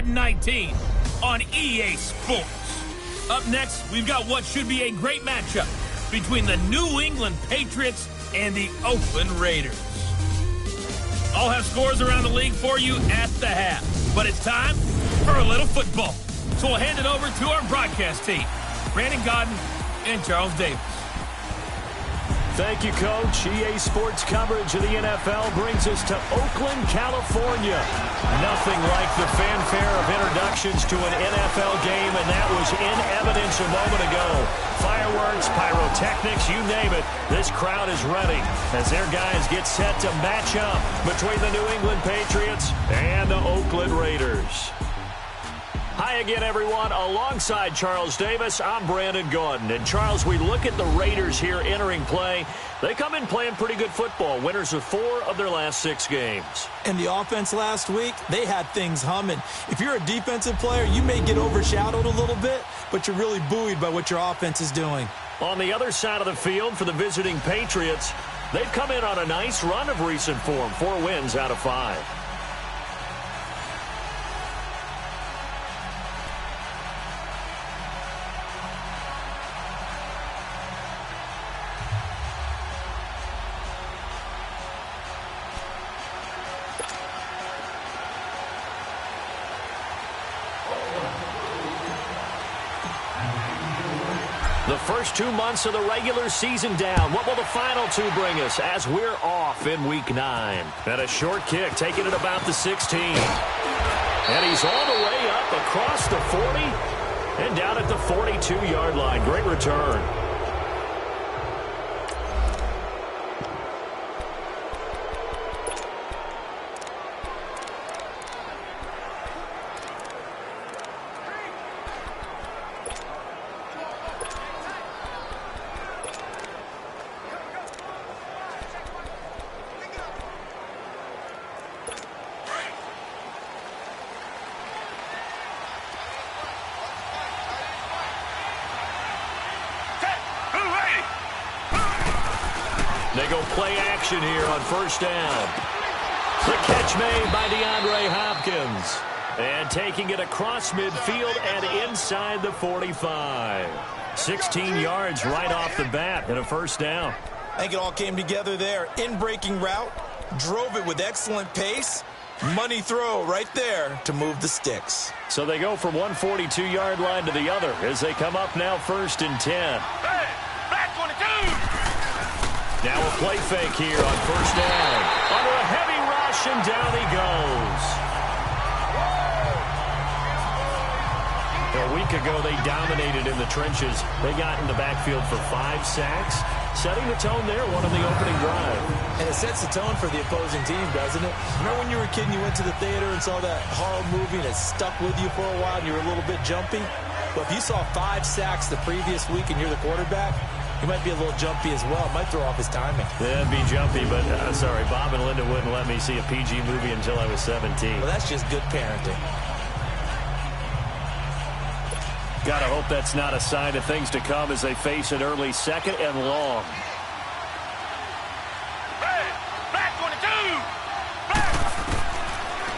Madden 19 on EA Sports. Up next, we've got what should be a great matchup between the New England Patriots and the Oakland Raiders. I'll have scores around the league for you at the half, but it's time for a little football. So we'll hand it over to our broadcast team, Brandon Godden and Charles Davis. Thank you, Coach. EA Sports coverage of the NFL brings us to Oakland, California. Nothing like the fanfare of introductions to an NFL game, and that was in evidence a moment ago. Fireworks, pyrotechnics, you name it. This crowd is ready as their guys get set to match up between the New England Patriots and the Oakland Raiders. Hi again, everyone. Alongside Charles Davis, I'm Brandon Gaudin. And, Charles, we look at the Raiders here entering play. They come in playing pretty good football, winners of 4 of their last 6 games. And the offense last week, they had things humming. If you're a defensive player, you may get overshadowed a little bit, but you're really buoyed by what your offense is doing. On the other side of the field for the visiting Patriots, they've come in on a nice run of recent form, 4 wins out of 5. The first 2 months of the regular season down. What will the final 2 bring us as we're off in Week 9? And a short kick, taking it about the 16. And he's all the way up across the 40 and down at the 42-yard line. Great return. They go play action here on first down. The catch made by DeAndre Hopkins. And taking it across midfield and inside the 45. 16 yards right off the bat and a first down. I think it all came together there. In-breaking route, drove it with excellent pace. Money throw right there to move the sticks. So they go from one 42-yard line to the other as they come up now first and 10. Hey, back 22! Now a play fake here on first down. Under a heavy rush, and down he goes. A week ago, they dominated in the trenches. They got in the backfield for 5 sacks, setting the tone there, one on the opening drive. And it sets the tone for the opposing team, doesn't it? Remember when you were a kid and you went to the theater and saw that horror movie and it stuck with you for a while and you were a little bit jumpy? Well, if you saw 5 sacks the previous week and you're the quarterback, he might be a little jumpy as well. It might throw off his timing. Yeah, it'd be jumpy, but sorry, Bob and Linda wouldn't let me see a PG movie until I was 17. Well, that's just good parenting. Gotta hope that's not a sign of things to come as they face an early second and long. Hey, back 22! Back!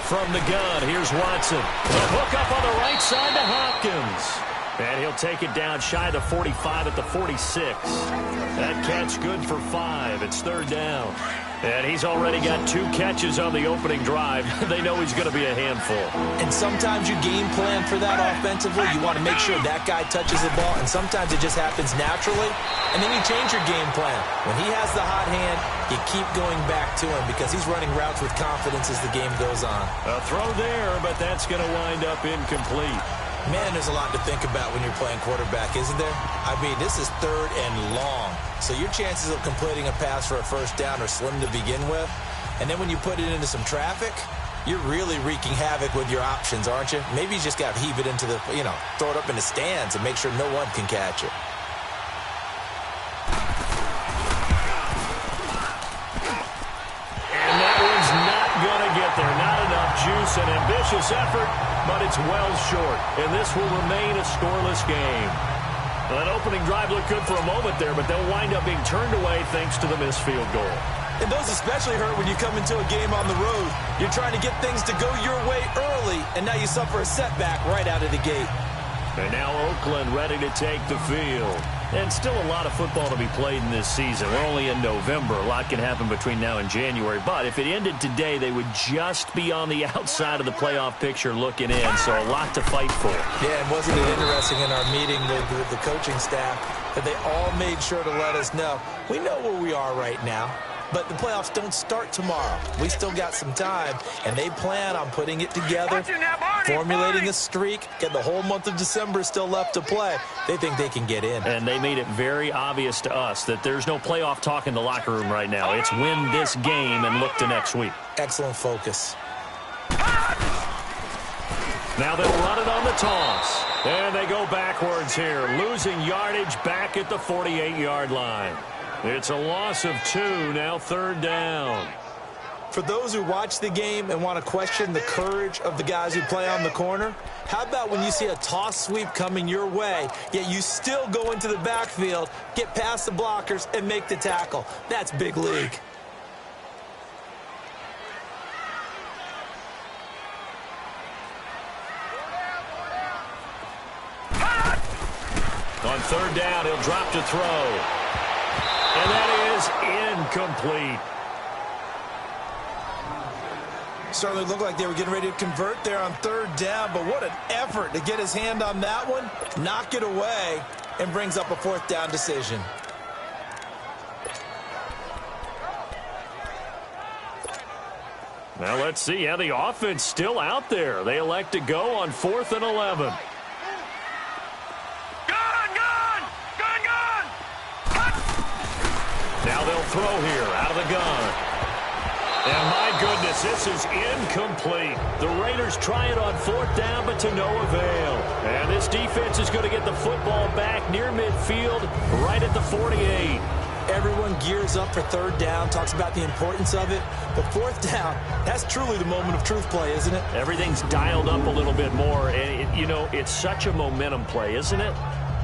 From the gun, here's Watson. The hook up on the right side to Hopkins. And he'll take it down shy of the 45 at the 46. That catch good for 5. It's third down. And he's already got 2 catches on the opening drive. They know he's going to be a handful. And sometimes you game plan for that offensively. You want to make sure that guy touches the ball. And sometimes it just happens naturally. And then you change your game plan. When he has the hot hand, you keep going back to him because he's running routes with confidence as the game goes on. A throw there, but that's going to wind up incomplete. Man, there's a lot to think about when you're playing quarterback, isn't there? I mean, this is third and long. So your chances of completing a pass for a first down are slim to begin with. And then when you put it into some traffic, you're really wreaking havoc with your options, aren't you? Maybe you just got to heave it into the, throw it up in the stands and make sure no one can catch it. And that one's not going to get there. Not enough juice. An ambitious effort, but it's well short. And this will remain a scoreless game. Well, that opening drive looked good for a moment there, but they'll wind up being turned away thanks to the missed field goal. And those especially hurt when you come into a game on the road. You're trying to get things to go your way early, and now you suffer a setback right out of the gate. And now Oakland ready to take the field. And still a lot of football to be played in this season. We're only in November. A lot can happen between now and January. But if it ended today, they would just be on the outside of the playoff picture looking in. So a lot to fight for. Yeah, and wasn't it interesting in our meeting with the coaching staff that they all made sure to let us know, we know where we are right now. But the playoffs don't start tomorrow. We still got some time, and they plan on putting it together, formulating a streak, get the whole month of December still left to play. They think they can get in. And they made it very obvious to us that there's no playoff talk in the locker room right now. It's win this game and look to next week. Excellent focus. Now they'll run it on the toss. And they go backwards here, losing yardage back at the 48-yard line. It's a loss of 2, now 3rd down. For those who watch the game and want to question the courage of the guys who play on the corner, how about when you see a toss sweep coming your way, yet you still go into the backfield, get past the blockers, and make the tackle? That's big league. On 3rd down, he'll drop to throw. And that is incomplete. Certainly looked like they were getting ready to convert there on 3rd down, but what an effort to get his hand on that one, knock it away, and brings up a 4th down decision. Now let's see how the offense still out there. They elect to go on 4th and 11. Now they'll throw here out of the gun. And my goodness, this is incomplete. The Raiders try it on 4th down, but to no avail. And this defense is going to get the football back near midfield, right at the 48. Everyone gears up for 3rd down, talks about the importance of it. But 4th down, that's truly the moment of truth play, isn't it? Everything's dialed up a little bit more. And, you know, it's such a momentum play, isn't it?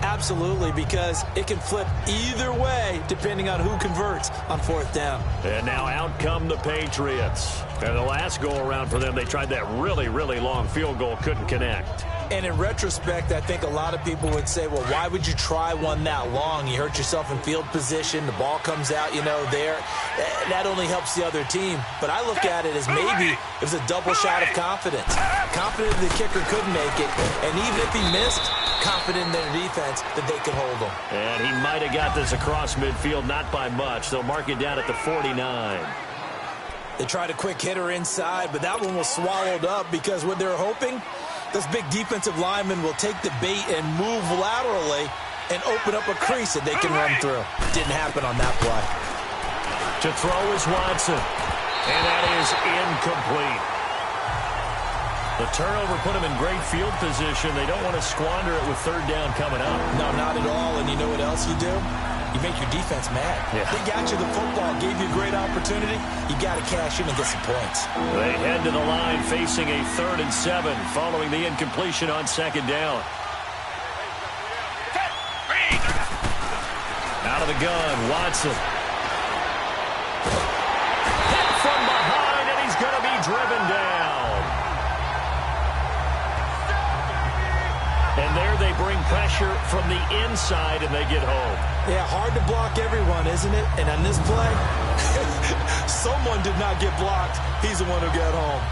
Absolutely, because it can flip either way depending on who converts on 4th down. And now out come the Patriots. And the last go-around for them, they tried that really, really long field goal, couldn't connect. And in retrospect, I think a lot of people would say, well, why would you try one that long? You hurt yourself in field position. The ball comes out, you know, there. That only helps the other team. But I look at it as maybe it was a double shot of confidence. Confident the kicker could make it. And even if he missed, confident in their defense that they could hold him. And he might have got this across midfield, not by much. They'll mark it down at the 49. They tried a quick hitter inside, but that one was swallowed up because what they're hoping, this big defensive lineman will take the bait and move laterally and open up a crease that they can run through. Didn't happen on that play. To throw is Watson. And that is incomplete. The turnover put them in great field position. They don't want to squander it with 3rd down coming up. No, not at all. And you know what else you do? You make your defense mad. Yeah. They got you the football, gave you a great opportunity. You got to cash in and get some points. They head to the line facing a 3rd and 7 following the incompletion on 2nd down. Out of the gun, Watson. Hit from behind, and he's going to be driven down. And there they bring pressure from the inside, and they get home. Yeah, hard to block everyone, isn't it? And on this play, someone did not get blocked. He's the one who got home.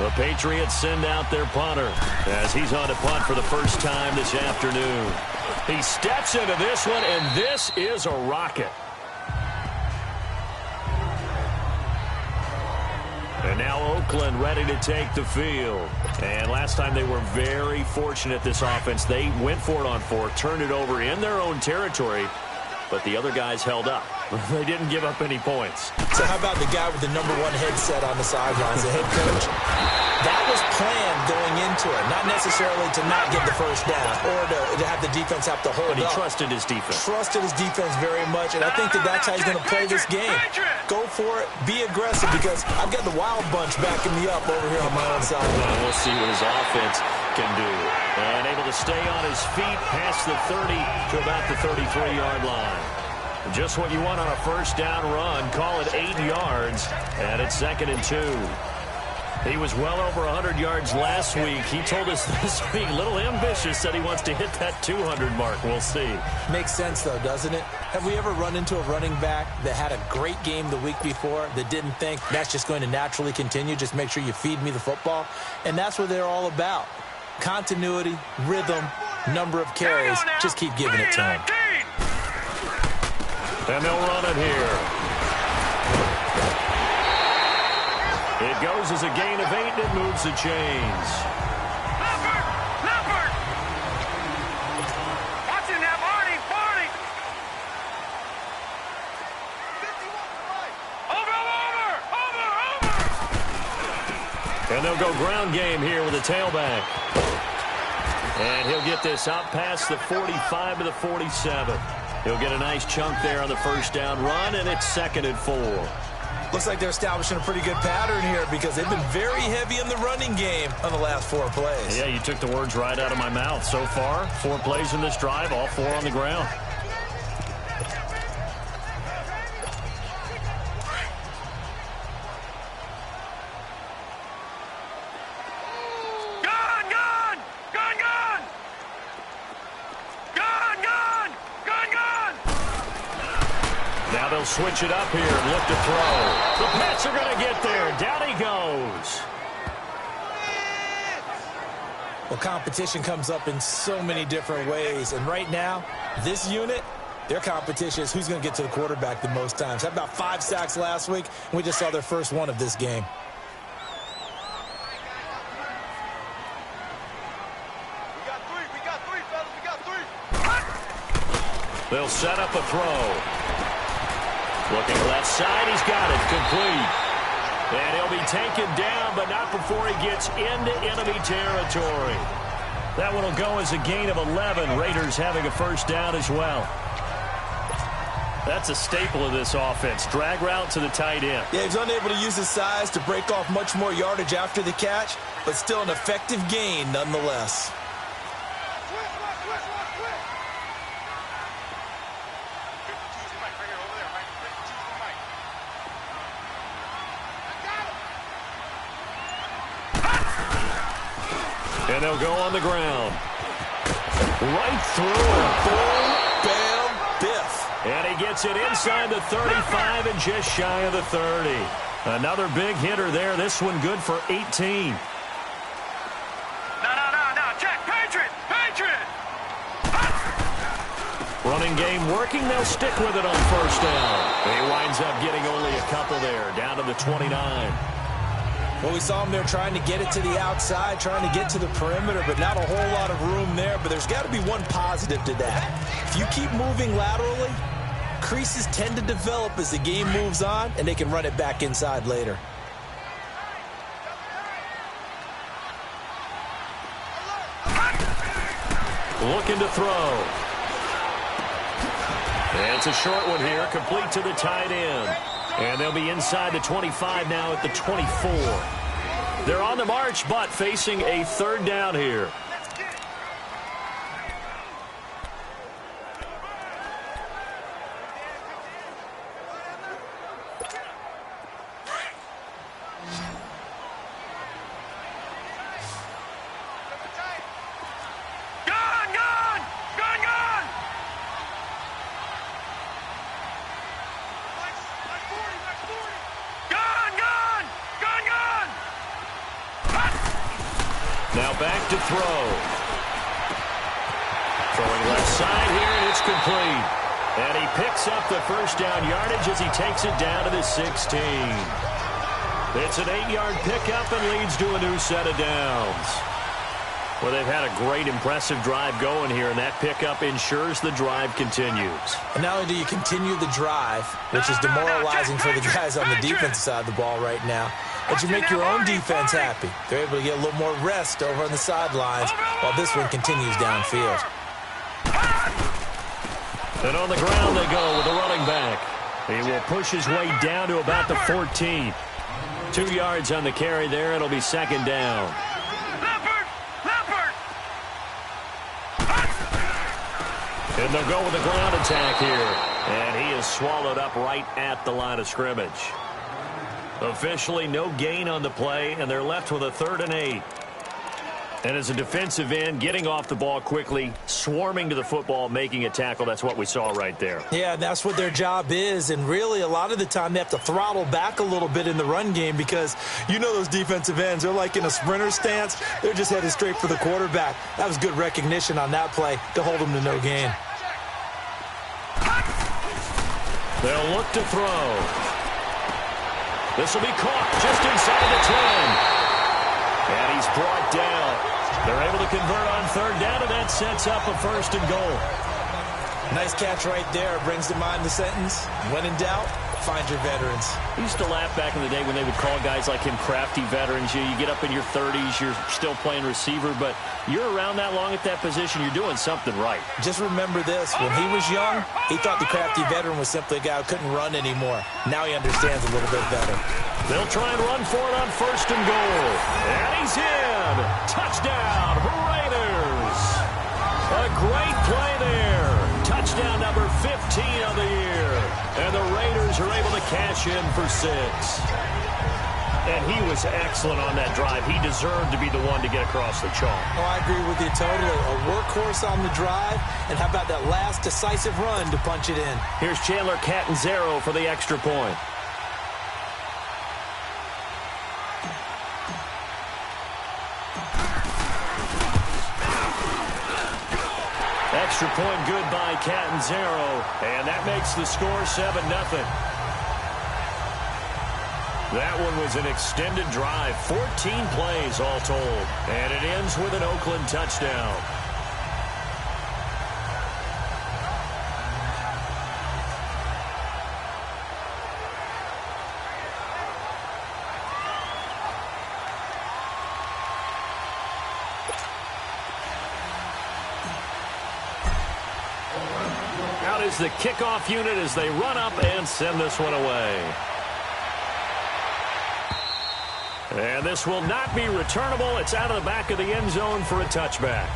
The Patriots send out their punter as he's on to punt for the first time this afternoon. He steps into this one, and this is a rocket. And now Oakland ready to take the field. And last time they were very fortunate, this offense. They went for it on 4, turned it over in their own territory, but the other guys held up. They didn't give up any points. So how about the guy with the #1 headset on the sidelines, the head coach? That was planned going into it, not necessarily to not get the first down or to have the defense have to hold up. But he trusted his defense. Trusted his defense very much, and I think that's how he's going to play this game. Go for it, be aggressive, because I've got the Wild Bunch backing me up over here on my own side. We'll see what his offense can do. And able to stay on his feet past the 30 to about the 33-yard line. Just what you want on a first down run. Call it 8 yards, and it's 2nd and 2. He was well over 100 yards last week. He told us this week, a little ambitious, said he wants to hit that 200 mark. We'll see. Makes sense, though, doesn't it? Have we ever run into a running back that had a great game the week before that didn't think that's just going to naturally continue? Just make sure you feed me the football. And that's what they're all about. Continuity, rhythm, number of carries. Just keep giving it to him. And they'll run it here. It goes as a gain of 8, and it moves the chains. Leopard! Watching that, Barney! Over! And they'll go ground game here with a tailback. And he'll get this out past the 45 to the 47. He'll get a nice chunk there on the first down run, and it's 2nd and 4. Looks like they're establishing a pretty good pattern here because they've been very heavy in the running game on the last 4 plays. Yeah, you took the words right out of my mouth. So far, 4 plays in this drive, all 4 on the ground. Now they'll switch it up here and look to throw. The Pats are going to get there. Down he goes. Well, competition comes up in so many different ways. And right now, this unit, their competition is who's going to get to the quarterback the most times. Had about 5 sacks last week, and we just saw their first one of this game. We got three, fellas. We got 3. They'll set up a throw. Looking left side, he's got it, complete. And he'll be taken down, but not before he gets into enemy territory. That one will go as a gain of 11. Raiders having a first down as well. That's a staple of this offense. Drag route to the tight end. Yeah, he's unable to use his size to break off much more yardage after the catch, but still an effective gain nonetheless. And they'll go on the ground. Right through it. Boom, bam, biff. And he gets it inside the 35 and just shy of the 30. Another big hitter there. This one good for 18. No. Check. Patriot. Running game working. They'll stick with it on first down. He winds up getting only a couple there. Down to the 29. Well, we saw him there trying to get it to the outside, trying to get to the perimeter, but not a whole lot of room there. But there's got to be one positive to that. If you keep moving laterally, creases tend to develop as the game moves on, and they can run it back inside later. Looking to throw. And it's a short one here, complete to the tight end. And they'll be inside the 25 now at the 24. They're on the march, but facing a third down here. Now back to throw. Throwing left side here, and it's complete. And he picks up the first down yardage as he takes it down to the 16. It's an 8-yard pickup and leads to a new set of downs. Well, they've had a great, impressive drive going here, and that pickup ensures the drive continues. And not only do you continue the drive, which is demoralizing for the guys on the defensive side of the ball right now, but you make your own defense happy. They're able to get a little more rest over on the sidelines while this one continues downfield. And on the ground they go with the running back. He will push his way down to about the 14. 2 yards on the carry there. It'll be second down. Leopard! And they'll go with a ground attack here. And he is swallowed up right at the line of scrimmage. Officially no gain on the play, and they're left with a 3rd and 8. And as a defensive end, getting off the ball quickly, swarming to the football, making a tackle, that's what we saw right there. Yeah, that's what their job is. And really, a lot of the time, they have to throttle back a little bit in the run game because you know those defensive ends, they're like in a sprinter stance. They're just headed straight for the quarterback. That was good recognition on that play to hold them to no gain. They'll look to throw. This will be caught just inside the 10. And he's brought down. They're able to convert on 3rd down, and that sets up a 1st and goal. Nice catch right there. Brings to mind the sentence, when in doubt, find your veterans. I used to laugh back in the day when they would call guys like him crafty veterans. You get up in your 30s, you're still playing receiver, but you're around that long at that position, you're doing something right. Just remember this. When he was young, he thought the crafty veteran was simply a guy who couldn't run anymore. Now he understands a little bit better. They'll try and run for it on 1st and goal. And he's in. Touchdown, Raiders. A great play there. Touchdown number 15 of the year. And the Raiders are able to cash in for 6. And he was excellent on that drive. He deserved to be the one to get across the chalk. Oh, I agree with you totally. A workhorse on the drive. And how about that last decisive run to punch it in? Here's Chandler Catanzaro for the extra point. Extra point good by Catanzaro, and that makes the score 7-0. That one was an extended drive, 14 plays all told, and it ends with an Oakland touchdown. Is the kickoff unit as they run up and send this one away. And this will not be returnable. It's out of the back of the end zone for a touchback.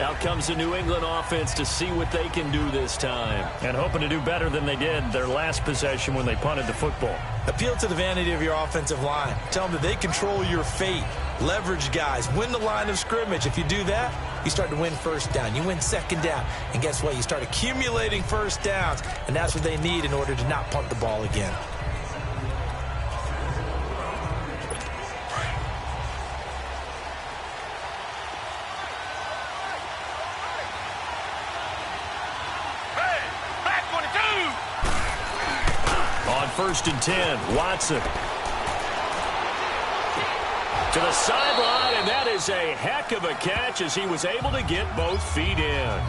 Out comes the New England offense to see what they can do this time. And hoping to do better than they did their last possession when they punted the football. Appeal to the vanity of your offensive line. Tell them that they control your fate. Leverage guys. Win the line of scrimmage. If you do that, you start to win 1st down. You win 2nd down. And guess what? You start accumulating 1st downs. And that's what they need in order to not punt the ball again. On 1st and 10, Watson. To the sideline, and that is a heck of a catch as he was able to get both feet in.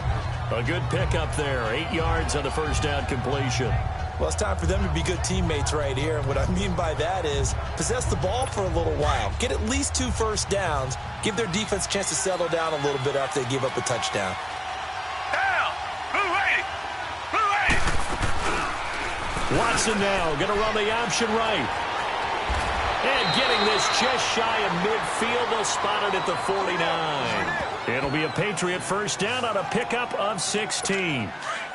A good pickup there, 8 yards on the 1st down completion. Well, it's time for them to be good teammates right here. And what I mean by that is possess the ball for a little while. Get at least 2 1st downs. Give their defense a chance to settle down a little bit after they give up a touchdown. Watson now going to run the option right. And getting this just shy of midfield. They'll spot it at the 49. It'll be a Patriot 1st down on a pickup of 16.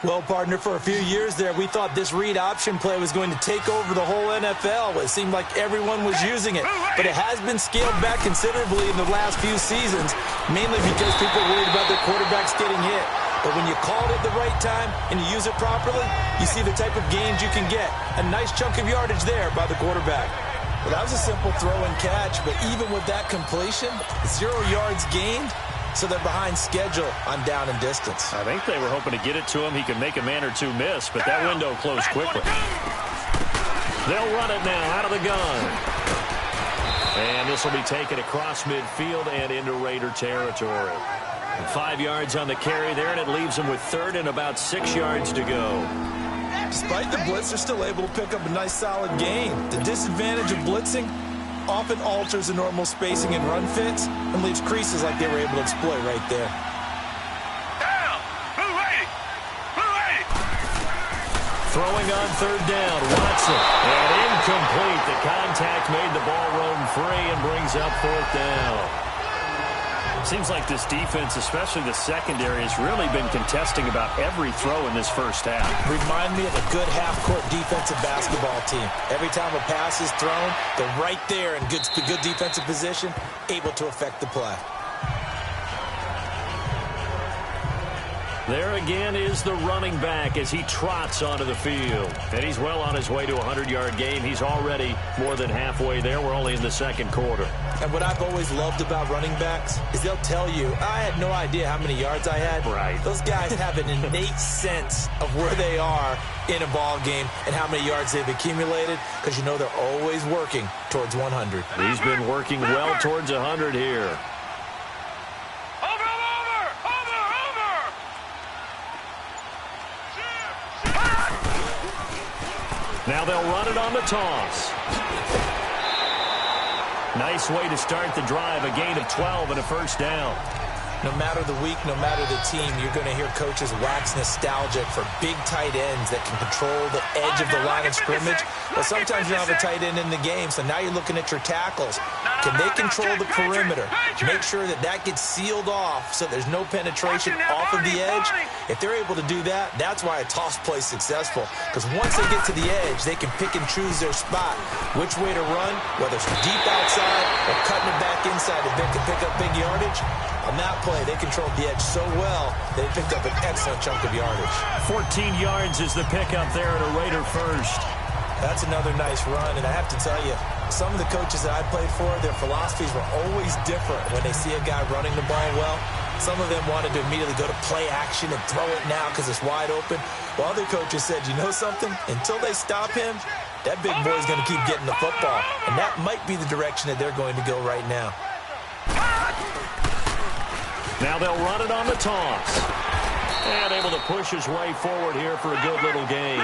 Well, partner, for a few years there, we thought this read option play was going to take over the whole NFL. It seemed like everyone was using it. But it has been scaled back considerably in the last few seasons, mainly because people are worried about their quarterbacks getting hit. But when you call it at the right time and you use it properly, you see the type of gains you can get. A nice chunk of yardage there by the quarterback. Well, that was a simple throw and catch, but even with that completion, 0 yards gained, so they're behind schedule on down and distance. I think they were hoping to get it to him. He could make a man or two miss, but that window closed quickly. They'll run it now out of the gun. And this will be taken across midfield and into Raider territory. 5 yards on the carry there, and it leaves them with 3rd and about 6 yards to go. Despite the blitz, they're still able to pick up a nice solid gain. The disadvantage of blitzing often alters the normal spacing and run fits and leaves creases like they were able to exploit right there. Throwing on 3rd down, Watson. And incomplete. The contact made the ball roam free and brings up 4th down. Seems like this defense, especially the secondary, has really been contesting about every throw in this first half. Remind me of a good half-court defensive basketball team. Every time a pass is thrown, they're right there in good defensive position, able to affect the play. There again is the running back as he trots onto the field. And he's well on his way to a 100-yard game. He's already more than halfway there. We're only in the second quarter. And what I've always loved about running backs is they'll tell you, I had no idea how many yards I had. Right. Those guys have an innate sense of where they are in a ball game and how many yards they've accumulated, because you know they're always working towards 100. He's been working well towards 100 here. Now they'll run it on the toss. Nice way to start the drive. A gain of 12 and a first down. No matter the week, no matter the team, you're going to hear coaches wax nostalgic for big tight ends that can control the edge of the line of scrimmage. Well, sometimes you don't have a tight end in the game, so now you're looking at your tackles. Can they control the perimeter? Make sure that that gets sealed off so there's no penetration off of the edge. If they're able to do that, that's why a toss play is successful, because once they get to the edge, they can pick and choose their spot, which way to run, whether it's deep outside or cutting it back inside to pick up big yardage. On that play, they controlled the edge so well, they picked up an excellent chunk of yardage. 14 yards is the pickup there at a Raider first. That's another nice run, and I have to tell you, some of the coaches that I played for, their philosophies were always different when they see a guy running the ball well. Some of them wanted to immediately go to play action and throw it now because it's wide open. While other coaches said, you know something? Until they stop him, that big boy's going to keep getting the football. And that might be the direction that they're going to go right now. Now they'll run it on the toss. And able to push his way forward here for a good little gain.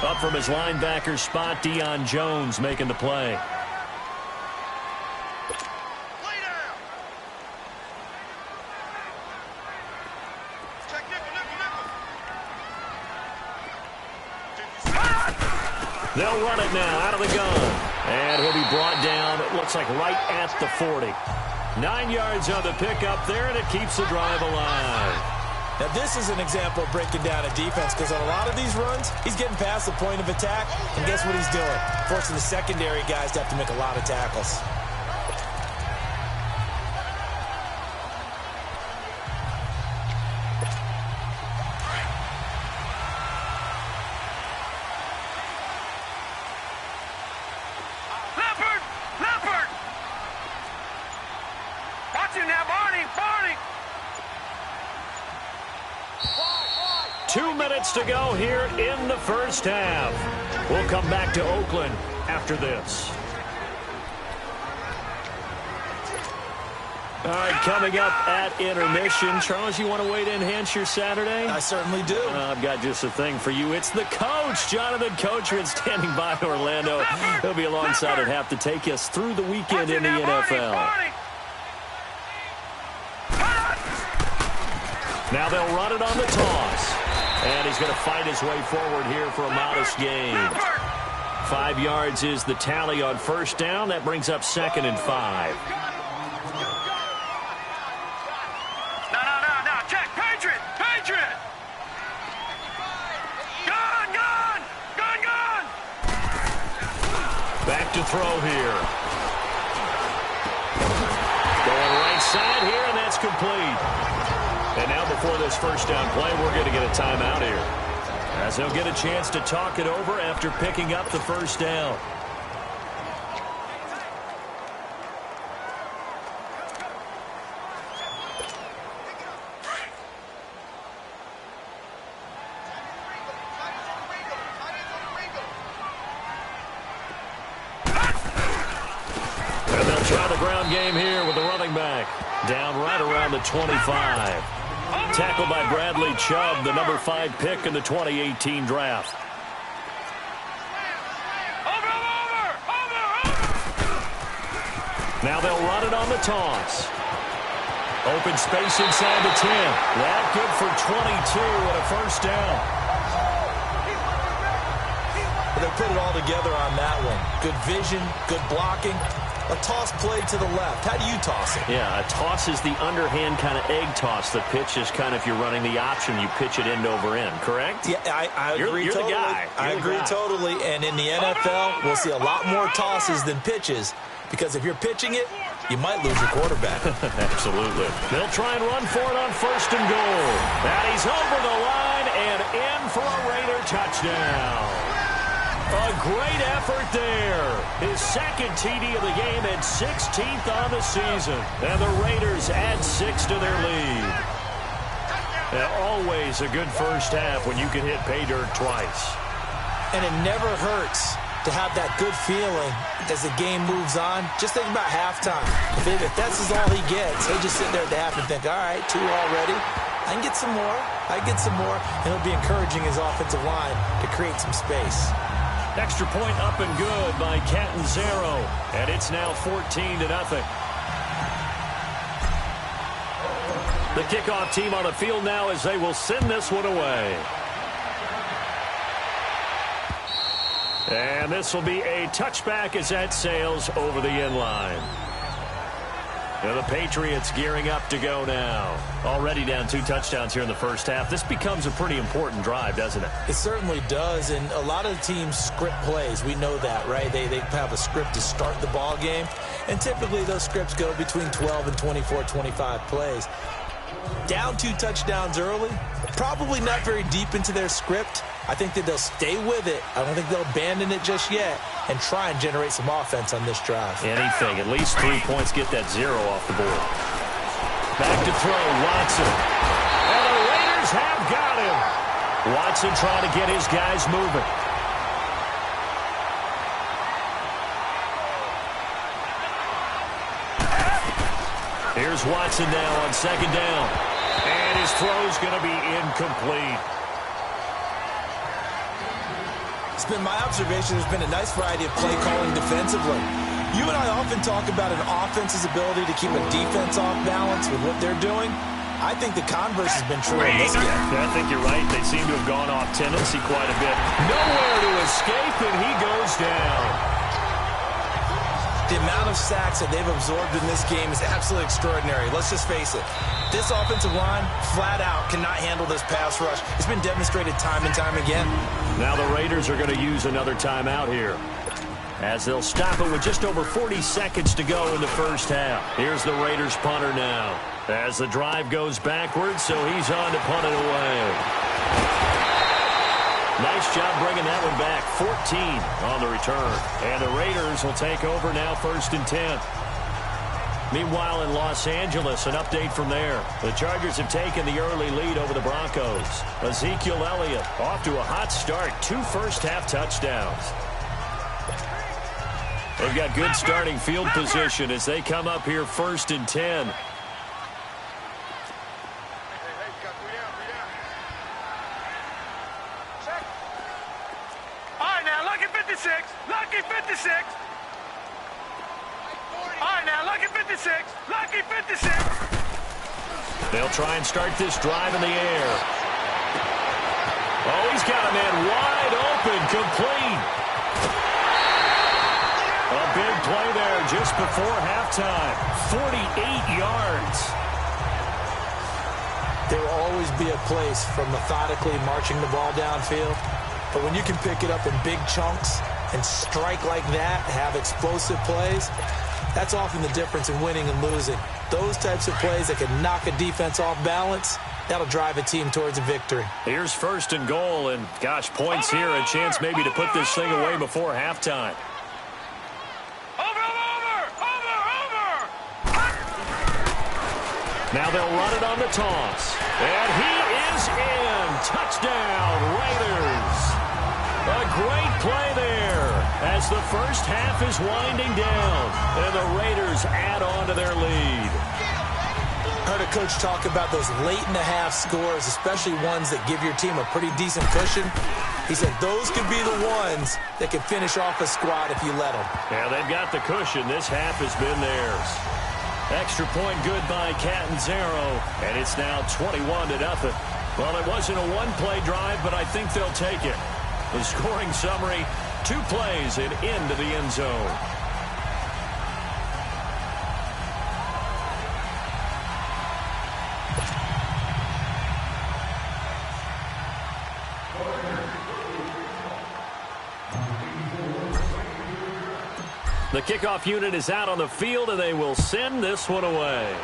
Up from his linebacker spot, Deion Jones making the play. They'll run it now out of the gun. And he'll be brought down, it looks like right at the 40. 9 yards on the pickup there, and it keeps the drive alive. Now, this is an example of breaking down a defense, because on a lot of these runs, he's getting past the point of attack, and guess what he's doing? Forcing the secondary guys to have to make a lot of tackles. Leopard! Watch him now, Barney! 2 minutes to go here in the first half. We'll come back to Oakland after this. All right, coming up at intermission. Charles, you want to wait to enhance your Saturday? I certainly do. I've got just a thing for you. It's the coach, Jonathan Coachman, standing by Orlando. He'll be alongside at half to take us through the weekend in the NFL. Now they'll run it on the toss. And he's going to fight his way forward here for a modest gain. 5 yards is the tally on first down. That brings up 2nd and 5. No. Check. Patriot. Gun. Back to throw here. Going right side here, and that's complete. And now before this first down play, we're going to get a timeout here, as they'll get a chance to talk it over after picking up the first down. And they'll try the ground game here with the running back. Down right around the 25. Tackled by Bradley Chubb, the number 5 pick in the 2018 draft. Now they'll run it on the toss. Open space inside the 10. That good for 22 and a first down. They put it all together on that one. Good vision, good blocking. A toss play to the left. How do you toss it? Yeah, a toss is the underhand kind of egg toss. The pitch is kind of, if you're running the option, you pitch it end over end, correct? Yeah, I agree you're totally. The guy. I agree totally. And in the NFL, we'll see a lot more tosses than pitches, because if you're pitching it, you might lose your quarterback. Absolutely. They'll try and run for it on 1st and goal. And he's over the line and in for a Raider touchdown. A great effort there. His 2nd TD of the game and 16th on the season. And the Raiders add 6 to their lead. Now, always a good first half when you can hit pay dirt twice. And it never hurts to have that good feeling as the game moves on. Just think about halftime. If that's all he gets, he'll just sit there at the half and think, all right, 2 already. I can get some more. I can get some more. And he'll be encouraging his offensive line to create some space. Extra point up and good by Catanzaro. And it's now 14-0. The kickoff team on the field now as they will send this one away. And this will be a touchback as that sails over the end line. And the Patriots gearing up to go now. Already down 2 touchdowns here in the first half. This becomes a pretty important drive, doesn't it? It certainly does, and a lot of the teams script plays. We know that, right? They have a script to start the ball game, and typically those scripts go between 12 and 24, 25 plays. Down 2 touchdowns early, probably not very deep into their script. I think that they'll stay with it. I don't think they'll abandon it just yet and try and generate some offense on this drive. Anything. At least 3 points. Get that 0 off the board. Back to throw. Watson. And the Raiders have got him. Watson trying to get his guys moving. Here's Watson now on 2nd down. And his throw's going to be incomplete. It's been my observation there's been a nice variety of play calling defensively. You and I often talk about an offense's ability to keep a defense off balance with what they're doing. I think the converse has been true in this game. Yeah, I think you're right. They seem to have gone off tendency quite a bit. Nowhere to escape, and he goes down. The amount of sacks that they've absorbed in this game is absolutely extraordinary. Let's just face it. This offensive line, flat out, cannot handle this pass rush. It's been demonstrated time and time again. Now the Raiders are going to use another timeout here, as they'll stop it with just over 40 seconds to go in the first half. Here's the Raiders punter now, as the drive goes backwards, so he's on to punt it away. Nice job bringing that one back. 14 on the return. And the Raiders will take over now 1st and 10. Meanwhile, in Los Angeles, an update from there. The Chargers have taken the early lead over the Broncos. Ezekiel Elliott off to a hot start. 2 first-half touchdowns. They've got good starting field position as they come up here 1st and 10. Lucky 56. All right, now, lucky 56. Lucky 56. They'll try and start this drive in the air. Oh, he's got a man wide open, complete. A big play there just before halftime. 48 yards. There will always be a place for methodically marching the ball downfield. But when you can pick it up in big chunks and strike like that, have explosive plays, that's often the difference in winning and losing. Those types of plays that can knock a defense off balance, that'll drive a team towards a victory. Here's 1st and goal, and gosh, points here, a chance maybe to put this thing away before halftime. Over. Now they'll run it on the toss. And he is in. Touchdown, Raiders. A great play there as the first half is winding down, and the Raiders add on to their lead. Heard a coach talk about those late-in-the-half scores, especially ones that give your team a pretty decent cushion. He said those could be the ones that can finish off a squad if you let them. Yeah, they've got the cushion. This half has been theirs. Extra point good by Catanzaro, and it's now 21-0. Well, it wasn't a one-play drive, but I think they'll take it. The scoring summary, 2 plays and into the end zone. The kickoff unit is out on the field, and they will send this one away.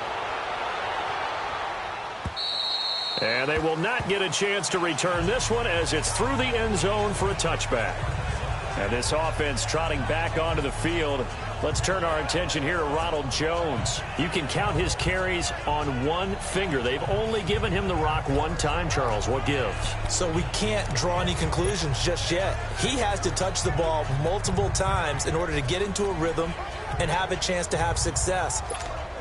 And they will not get a chance to return this one as it's through the end zone for a touchback. And this offense trotting back onto the field. Let's turn our attention here to Ronald Jones. You can count his carries on one finger. They've only given him the rock one time, Charles. What gives? So we can't draw any conclusions just yet. He has to touch the ball multiple times in order to get into a rhythm and have a chance to have success.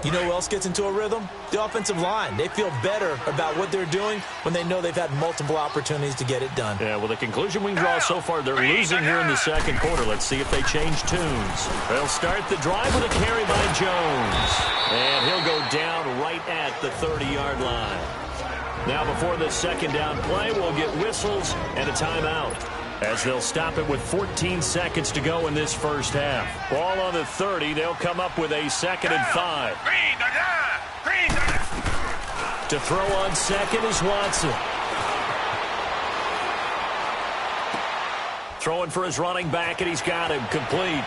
You know who else gets into a rhythm? The offensive line. They feel better about what they're doing when they know they've had multiple opportunities to get it done. Yeah, well, the conclusion we can draw so far, they're losing here in the second quarter. Let's see if they change tunes. They'll start the drive with a carry by Jones. And he'll go down right at the 30-yard line. Now, before this second down play, we'll get whistles and a timeout, as they'll stop it with 14 seconds to go in this first half. Ball on the 30. They'll come up with a 2nd and 5. To throw on second is Watson. Throwing for his running back, and he's got him complete.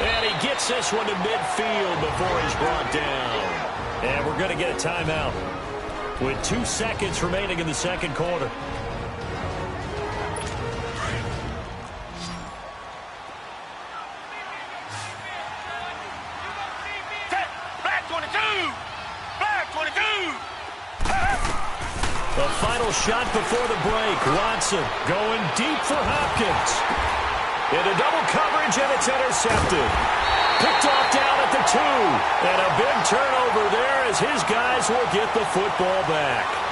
And he gets this one to midfield before he's brought down. And we're going to get a timeout with 2 seconds remaining in the second quarter. The final shot before the break. Watson going deep for Hopkins. Into double coverage, and it's intercepted. Picked off down at the 2. And a big turnover there as his guys will get the football back.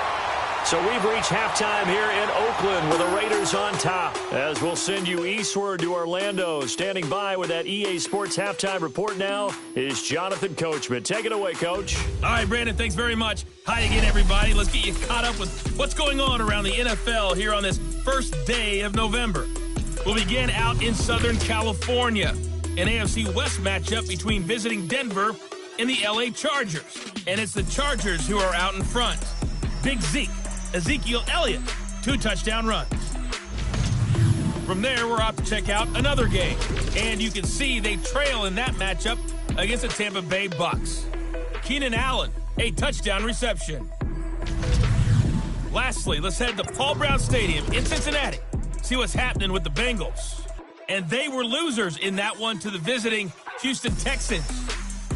So we've reached halftime here in Oakland with the Raiders on top. As we'll send you eastward to Orlando. Standing by with that EA Sports halftime report now is Jonathan Coachman. Take it away, Coach. All right, Brandon, thanks very much. Hi again, everybody. Let's get you caught up with what's going on around the NFL here on this first day of November. We'll begin out in Southern California. An AFC West matchup between visiting Denver and the LA Chargers. And it's the Chargers who are out in front. Big Zeke. Ezekiel Elliott, 2 touchdown runs. From there, we're off to check out another game. And you can see they trail in that matchup against the Tampa Bay Bucks. Keenan Allen, a touchdown reception. Lastly, let's head to Paul Brown Stadium in Cincinnati. See what's happening with the Bengals. And they were losers in that one to the visiting Houston Texans.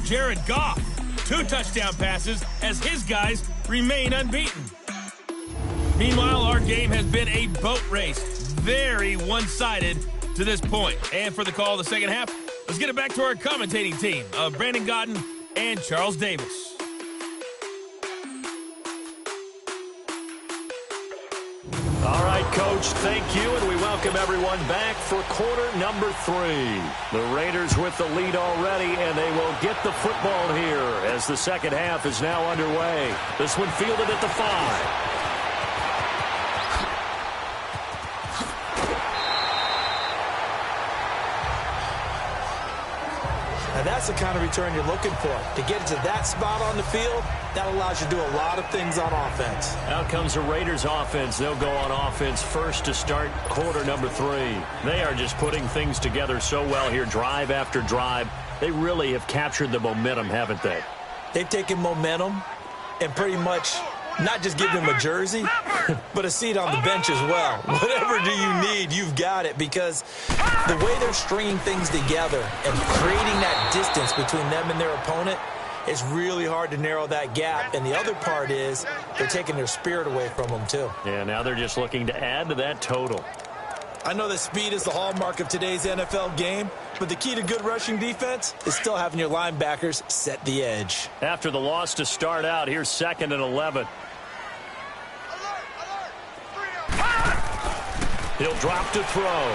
Jared Goff, 2 touchdown passes as his guys remain unbeaten. Meanwhile, our game has been a boat race. Very one-sided to this point. And for the call of the second half, let's get it back to our commentating team of Brandon Godden and Charles Davis. All right, Coach, thank you, and we welcome everyone back for quarter number 3. The Raiders with the lead already, and they will get the football here as the second half is now underway. This one fielded at the 5. Now that's the kind of return you're looking for. To get to that spot on the field, that allows you to do a lot of things on offense. Out comes the Raiders offense. They'll go on offense first to start quarter number 3. They are just putting things together so well here, drive after drive. They really have captured the momentum, haven't they? They've taken momentum and pretty much not just give them a jersey, but a seat on the bench as well. Whatever do you need, you've got it, because the way they're stringing things together and creating that distance between them and their opponent, it's really hard to narrow that gap. And the other part is they're taking their spirit away from them, too. Yeah, now they're just looking to add to that total. I know that speed is the hallmark of today's NFL game, but the key to good rushing defense is still having your linebackers set the edge. After the loss to start out, here's 2nd and 11. He'll drop to throw.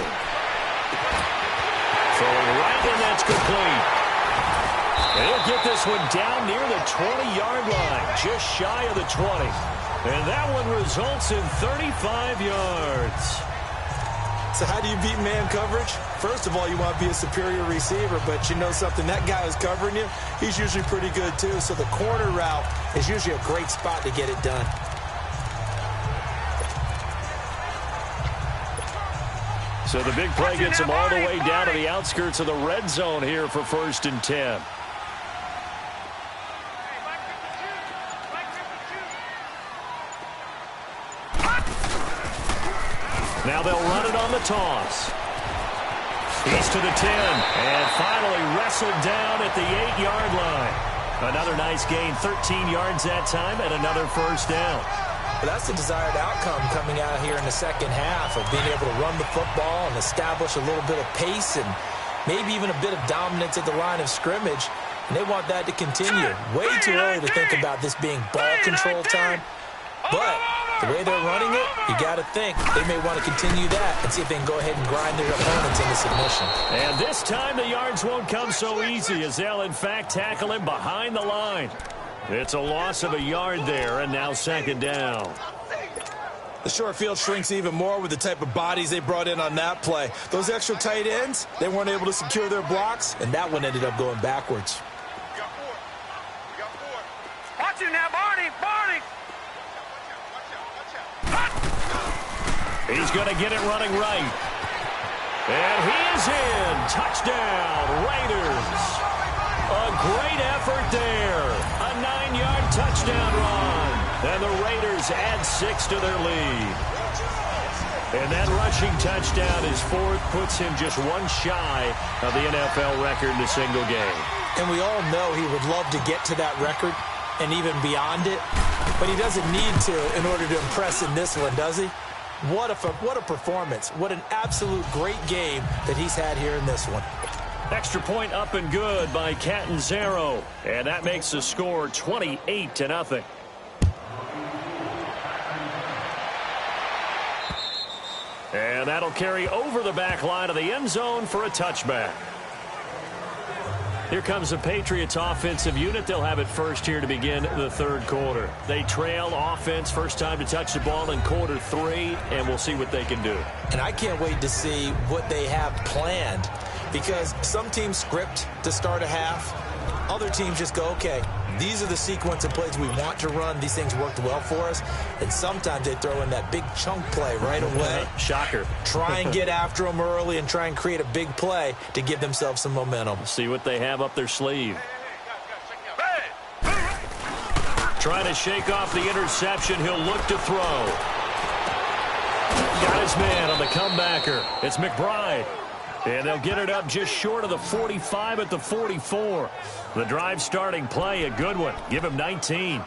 Throwing right, and that's complete. And he'll get this one down near the 20-yard line, just shy of the 20. And that one results in 35 yards. So how do you beat man coverage? First of all, you want to be a superior receiver, but you know something, that guy who's covering you, he's usually pretty good too. So the corner route is usually a great spot to get it done. So the big play gets him all the way down to the outskirts of the red zone here for 1st and 10. Now they'll run it on the toss. He's to the 10, and finally wrestled down at the 8-yard line. Another nice gain, 13 yards that time, and another 1st down. But that's the desired outcome coming out here in the second half of being able to run the football and establish a little bit of pace and maybe even a bit of dominance at the line of scrimmage. And they want that to continue. Way too early to think about this being ball control time. But the way they're running it, you got to think they may want to continue that and see if they can go ahead and grind their opponents into submission. And this time the yards won't come so easy as they'll, in fact, tackle him behind the line. It's a loss of a yard there, and now 2nd down. The short field shrinks even more with the type of bodies they brought in on that play. Those extra tight ends, they weren't able to secure their blocks, and that one ended up going backwards. Watch it now, Barney! Barney! He's going to get it running right. And he is in. Touchdown, Raiders. A great effort there. A 9-yard touchdown run. And the Raiders add 6 to their lead. And that rushing touchdown is 4th, puts him just one shy of the NFL record in a single game. And we all know he would love to get to that record and even beyond it. But he doesn't need to in order to impress in this one, does he? What a performance. What an absolute great game that he's had here in this one. Extra point up and good by Catanzaro. And that makes the score 28-0. And that'll carry over the back line of the end zone for a touchback. Here comes the Patriots offensive unit. They'll have it first here to begin the 3rd quarter. They trail offense, first time to touch the ball in quarter 3, and we'll see what they can do. And I can't wait to see what they have planned, because some teams script to start a half. Other teams just go, okay, these are the sequence of plays we want to run. These things worked well for us. And sometimes they throw in that big chunk play right away. Shocker. Try and get after them early and try and create a big play to give themselves some momentum. See what they have up their sleeve. Trying to shake off the interception. He'll look to throw. Got his man on the comebacker. It's McBride. And they'll get it up just short of the 45 at the 44. The drive starting play, a good one. Give him 19.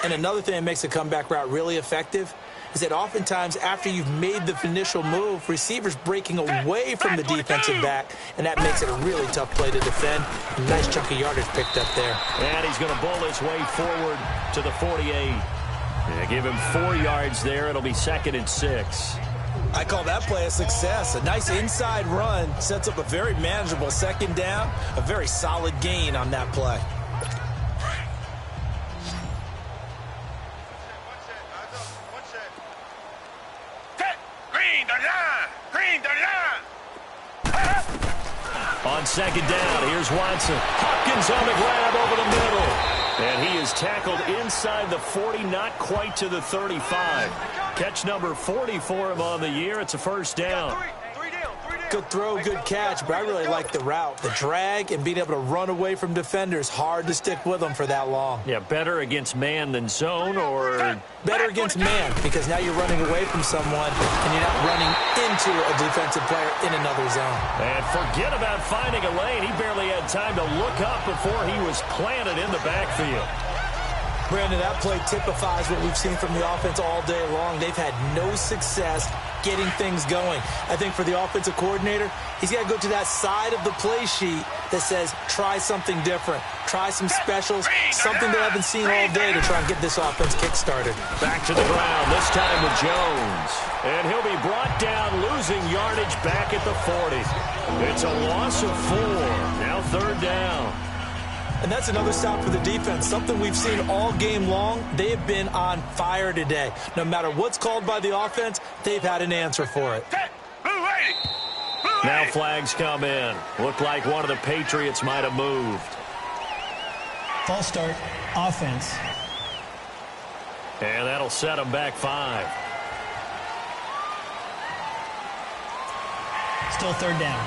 And another thing that makes a comeback route really effective is that oftentimes after you've made the initial move, receivers breaking away from the defensive back, and that makes it a really tough play to defend. A nice chunk of yardage picked up there. And he's going to bowl his way forward to the 48. Yeah, give him 4 yards there. It'll be 2nd and 6. I call that play a success. A nice inside run sets up a very manageable 2nd down. A very solid gain on that play. On 2nd down, here's Watson. Hopkins on the grab over the middle. And he is tackled inside the 40, not quite to the 35. Catch number 40 for him on the year. It's a 1st down. Good throw, good catch, but I really like the route. The drag and being able to run away from defenders, hard to stick with them for that long. Yeah, better against man than zone, or better against man, because now you're running away from someone and you're not running into a defensive player in another zone. And forget about finding a lane. He barely had time to look up before he was planted in the backfield. Brandon, that play typifies what we've seen from the offense all day long. They've had no success getting things going. I think for the offensive coordinator, he's got to go to that side of the play sheet that says, try something different. Try some specials, something they haven't seen all day to try and get this offense kick-started. Back to the ground, this time with Jones. And he'll be brought down, losing yardage back at the 40. It's a loss of 4. Now 3rd down. And that's another stop for the defense, something we've seen all game long. They have been on fire today. No matter what's called by the offense, they've had an answer for it. Now flags come in. Looked like one of the Patriots might have moved. False start, offense. And that'll set them back 5. Still third down.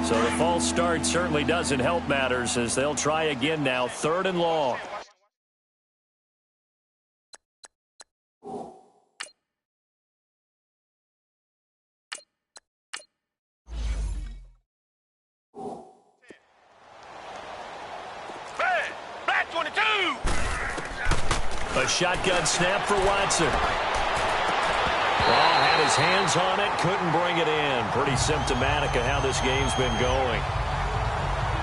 So the false start certainly doesn't help matters as they'll try again now, 3rd and long. Black 22. A shotgun snap for Watson. Oh, had his hands on it, couldn't bring it in. Pretty symptomatic of how this game's been going.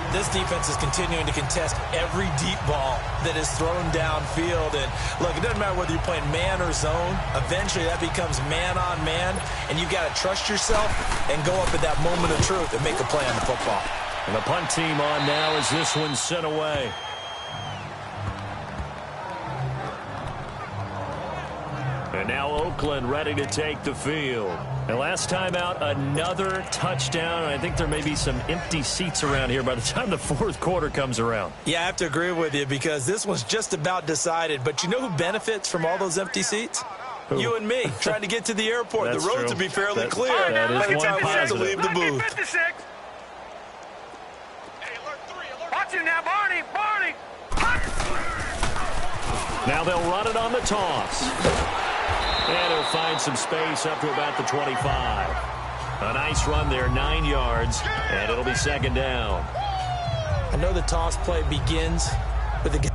This defense is continuing to contest every deep ball that is thrown downfield. And, look, it doesn't matter whether you're playing man or zone. Eventually, that becomes man-on-man, and you've got to trust yourself and go up at that moment of truth and make a play on the football. And the punt team on now as this one's sent away. And now Oakland ready to take the field. And last time out, another touchdown. I think there may be some empty seats around here by the time the 4th quarter comes around. Yeah, I have to agree with you because this one's just about decided. But you know who benefits from all those empty seats? Who? You and me, trying to get to the airport. The roads will be fairly clear that by the is time one we have to positive. leave the booth. 56. Hey, alert 3, alert. Watch him now, Barney. Barney. Now they'll run it on the toss. And he'll find some space up to about the 25. A nice run there, 9 yards, and it'll be 2nd down. I know the toss play begins with the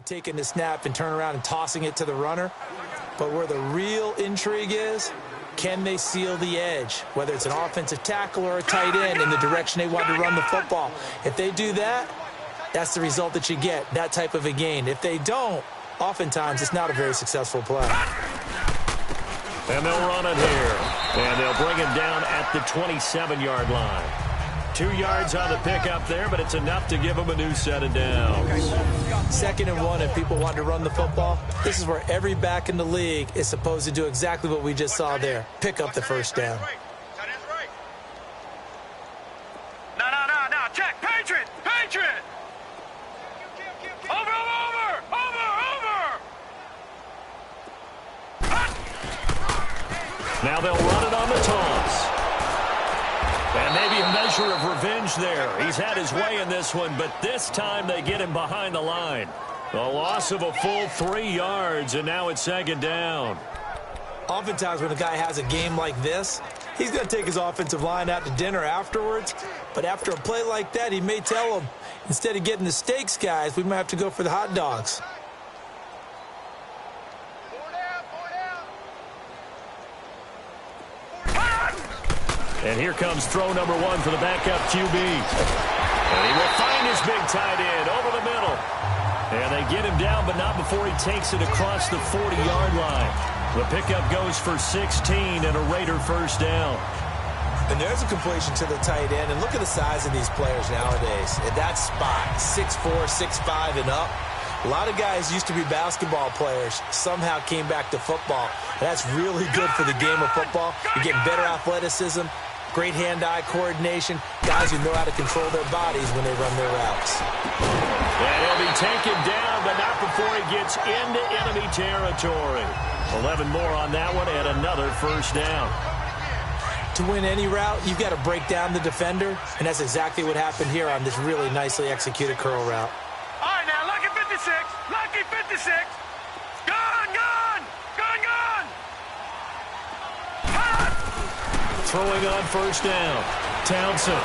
taking the snap and turn around and tossing it to the runner. But where the real intrigue is, can they seal the edge, whether it's an offensive tackle or a tight end in the direction they want to run the football? If they do that, that's the result that you get, that type of a gain. If they don't, oftentimes it's not a very successful play. And they'll run it here. And they'll bring him down at the 27-yard line. 2 yards on the pickup there, but it's enough to give them a new set of downs. 2nd and 1, if people want to run the football, this is where every back in the league is supposed to do exactly what we just saw there. Pick up the first down. No. Check. Patriot. Over. Now they'll run it on the toss. And maybe a measure of revenge there. He's had his way in this one, but this time they get him behind the line. A loss of a full 3 yards, and now it's 2nd down. Oftentimes when a guy has a game like this, he's going to take his offensive line out to dinner afterwards. But after a play like that, he may tell them, instead of getting the steaks, guys, we might have to go for the hot dogs. And here comes throw number 1 for the backup QB. And he will find his big tight end over the middle. And they get him down, but not before he takes it across the 40-yard line. The pickup goes for 16 and a Raider first down. And there's a completion to the tight end. And look at the size of these players nowadays. At that spot, 6'4", 6'5", and up. A lot of guys used to be basketball players, somehow came back to football. That's really good for the game of football. You're getting better athleticism, great hand-eye coordination, guys who know how to control their bodies when they run their routes. And he'll be taken down, but not before he gets into enemy territory. 11 more on that one and another first down. To win any route, you've got to break down the defender, and that's exactly what happened here on this really nicely executed curl route. All right, now, lucky 56. Lucky 56. Gone, gone. Gone, gone. Throwing on first down. Townsend.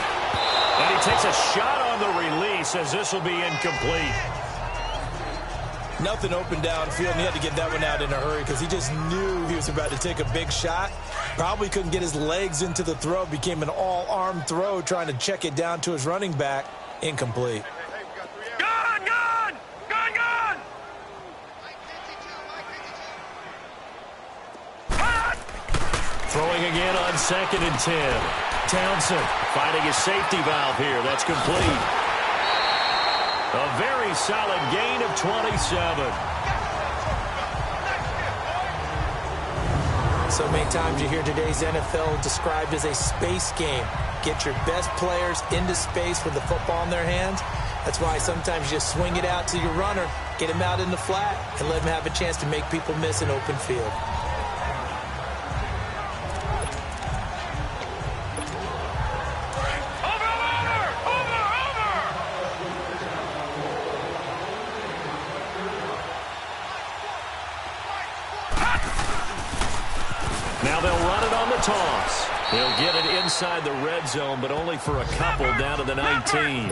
And he takes a shot on the release as this will be incomplete. Nothing open downfield, and he had to get that one out in a hurry because he just knew he was about to take a big shot. Probably couldn't get his legs into the throw. Became an all-arm throw trying to check it down to his running back. Incomplete. Gone, gone. Gone, gone. Throwing again on 2nd and 10. Townsend finding his safety valve here. That's complete. A very solid gain of 27. So many times you hear today's NFL described as a space game. Get your best players into space with the football in their hands. That's why sometimes you just swing it out to your runner, get him out in the flat, and let him have a chance to make people miss an open field. Now they'll run it on the toss. They'll get it inside the red zone, but only for a couple down to the 19.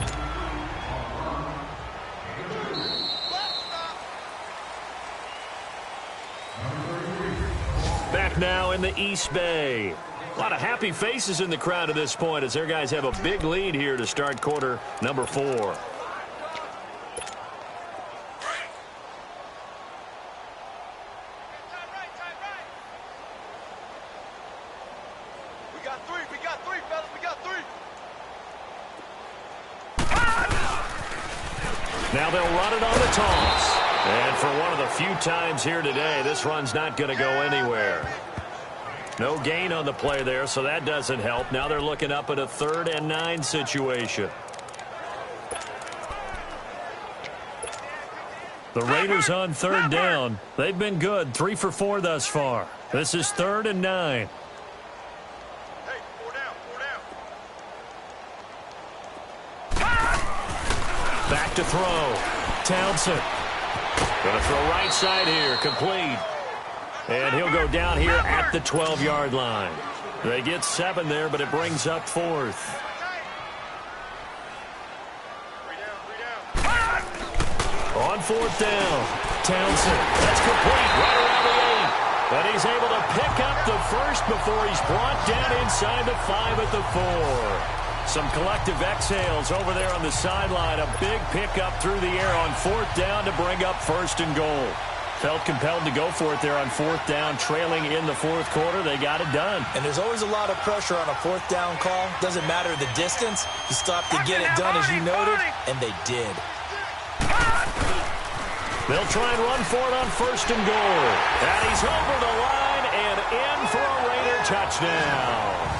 Back now in the East Bay. A lot of happy faces in the crowd at this point as their guys have a big lead here to start quarter number 4. Now they'll run it on the toss. And for one of the few times here today, this run's not going to go anywhere. No gain on the play there, so that doesn't help. Now they're looking up at a 3rd and 9 situation. The Raiders on 3rd down. They've been good, 3 for 4 thus far. This is 3rd and 9. Back to throw. Townsend. Going to throw right side here. Complete. And he'll go down here at the 12-yard line. They get 7 there, but it brings up 4th. On 4th down. Townsend. That's complete. Right around the 8. And he's able to pick up the first before he's brought down inside the 5 at the 4. Some collective exhales over there on the sideline. A big pickup through the air on 4th down to bring up 1st and goal. Felt compelled to go for it there on 4th down, trailing in the 4th quarter. They got it done. And there's always a lot of pressure on a 4th down call. Doesn't matter the distance. You still have to get it done, as you noted, and they did. They'll try and run for it on 1st and goal. And he's over the line and in for a Raider touchdown.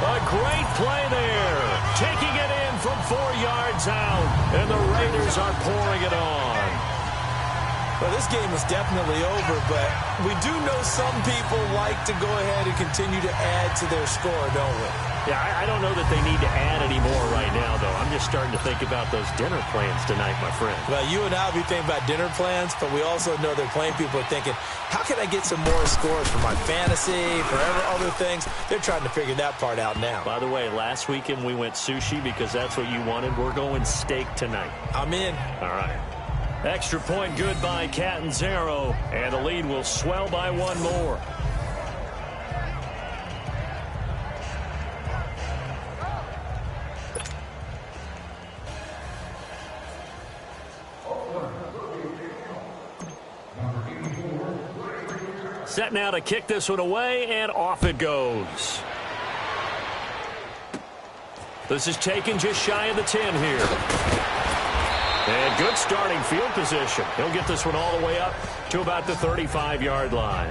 A great play there. Taking it in from 4 yards out. And the Raiders are pouring it on. Well, this game is definitely over, but we do know some people like to go ahead and continue to add to their score, don't we? Yeah, I don't know that they need to add any more right now, though. I'm just starting to think about those dinner plans tonight, my friend. Well, you and I will be thinking about dinner plans, but we also know they're playing people are thinking, how can I get some more scores for my fantasy, for other things? They're trying to figure that part out now. By the way, last weekend we went sushi because that's what you wanted. We're going steak tonight. I'm in. All right. Extra point good by Catanzaro, and the lead will swell by one more. Set now to kick this one away, and off it goes. This is taken just shy of the 10 here. And good starting field position. He'll get this one all the way up to about the 35-yard line.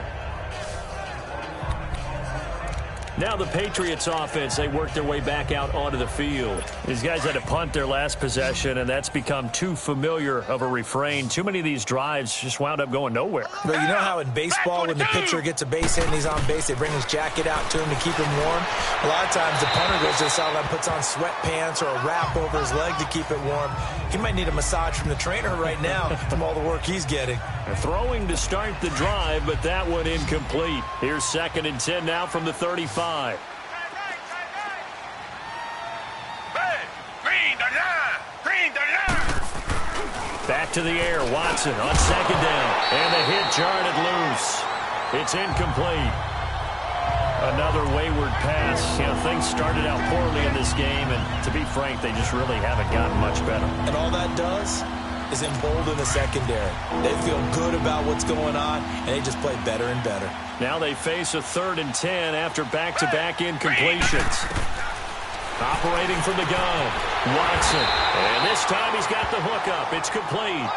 Now the Patriots offense, they work their way back out onto the field. These guys had to punt their last possession, and that's become too familiar of a refrain. Too many of these drives just wound up going nowhere. But you know how in baseball, when the pitcher gets a base hit and he's on base, they bring his jacket out to him to keep him warm? A lot of times the punter goes to the sideline, puts on sweatpants or a wrap over his leg to keep it warm. He might need a massage from the trainer right now from all the work he's getting. Throwing to start the drive, but that one incomplete. Here's 2nd and 10 now from the 35. Back to the air, Watson on 2nd down, and the hit jarred it loose. It's incomplete. Another wayward pass. You know, things started out poorly in this game, and to be frank, they just really haven't gotten much better. And all that does is embolden the secondary. They feel good about what's going on, and they just play better and better. Now they face a 3rd and 10 after back-to-back incompletions. Operating from the gun, Watson. And this time he's got the hook up. It's complete.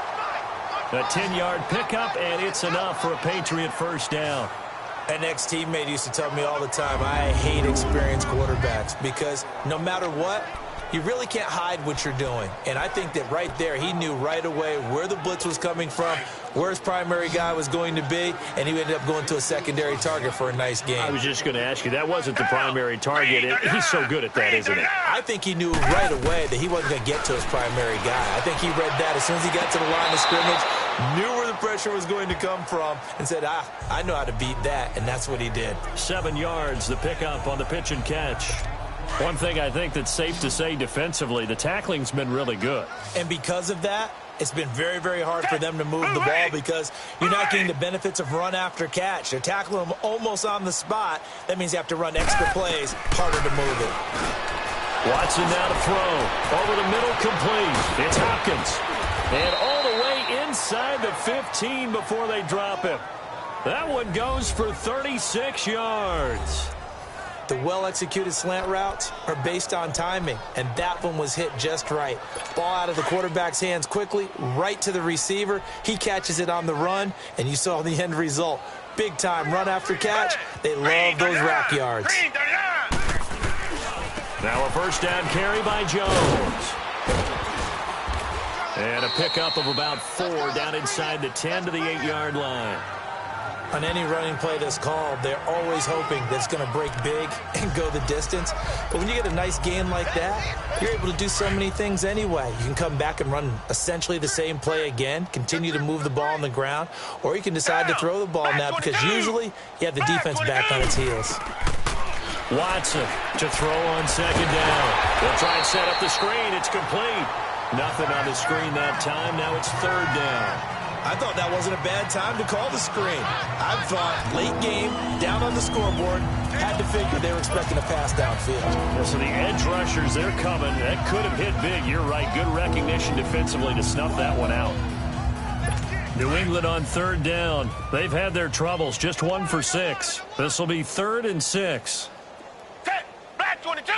A 10-yard pickup, and it's enough for a Patriot first down. An ex-teammate used to tell me all the time, I hate experienced quarterbacks because no matter what, you really can't hide what you're doing. And I think that right there, he knew right away where the blitz was coming from, where his primary guy was going to be, and he ended up going to a secondary target for a nice game. I was just going to ask you, that wasn't the primary target. He's so good at that, isn't he? I think he knew right away that he wasn't going to get to his primary guy. I think he read that as soon as he got to the line of scrimmage, knew where the pressure was going to come from, and said, I know how to beat that, and that's what he did. 7 yards, the pickup on the pitch and catch. One thing I think that's safe to say defensively, the tackling's been really good. And because of that, it's been very, very hard for them to move the ball because you're not getting the benefits of run after catch. They're tackling them almost on the spot. That means you have to run extra plays, harder to move it. Watson now to throw. Over the middle, complete. It's Hopkins. And all the way inside the 15 before they drop him. That one goes for 36 yards. The well-executed slant routes are based on timing, and that one was hit just right. Ball out of the quarterback's hands quickly, right to the receiver. He catches it on the run, and you saw the end result. Big-time run after catch. They love those rack yards. Now a first down carry by Jones. And a pickup of about 4 down inside the 10 to the 8-yard line. On any running play that's called, they're always hoping that it's going to break big and go the distance. But when you get a nice gain like that, you're able to do so many things anyway. You can come back and run essentially the same play again, continue to move the ball on the ground, or you can decide to throw the ball now because usually you have the defense back on its heels. Watson to throw on 2nd down. They'll try and set up the screen. It's complete. Nothing on the screen that time. Now it's 3rd down. I thought that wasn't a bad time to call the screen. I thought late game, down on the scoreboard, had to figure they were expecting a pass downfield. Yeah, so the edge rushers, they're coming. That could have hit big. You're right. Good recognition defensively to snuff that one out. New England on 3rd down. They've had their troubles. Just 1 for 6. This will be 3rd and 6. Set. Black 22.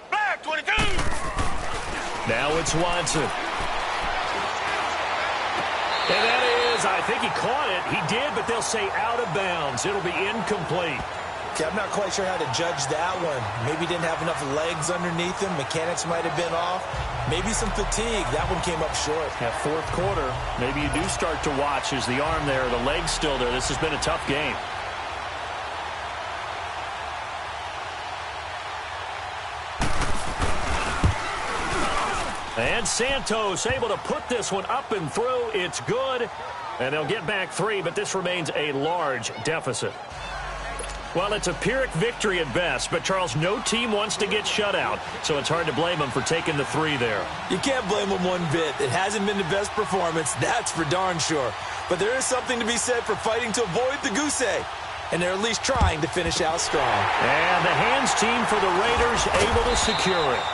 Black 22. Now it's Watson. And that is, I think he caught it. He did, but they'll say out of bounds. It'll be incomplete. Okay, I'm not quite sure how to judge that one. Maybe didn't have enough legs underneath him. Mechanics might have been off. Maybe some fatigue. That one came up short. Yeah, 4th quarter. Maybe you do start to watch. Is the arm there, the leg's still there? This has been a tough game. And Santos able to put this one up and through. It's good. And they'll get back 3, but this remains a large deficit. Well, it's a Pyrrhic victory at best, but, Charles, no team wants to get shut out, so it's hard to blame them for taking the 3 there. You can't blame them one bit. It hasn't been the best performance, that's for darn sure. But there is something to be said for fighting to avoid the goose egg, and they're at least trying to finish out strong. And the hands team for the Raiders able to secure it.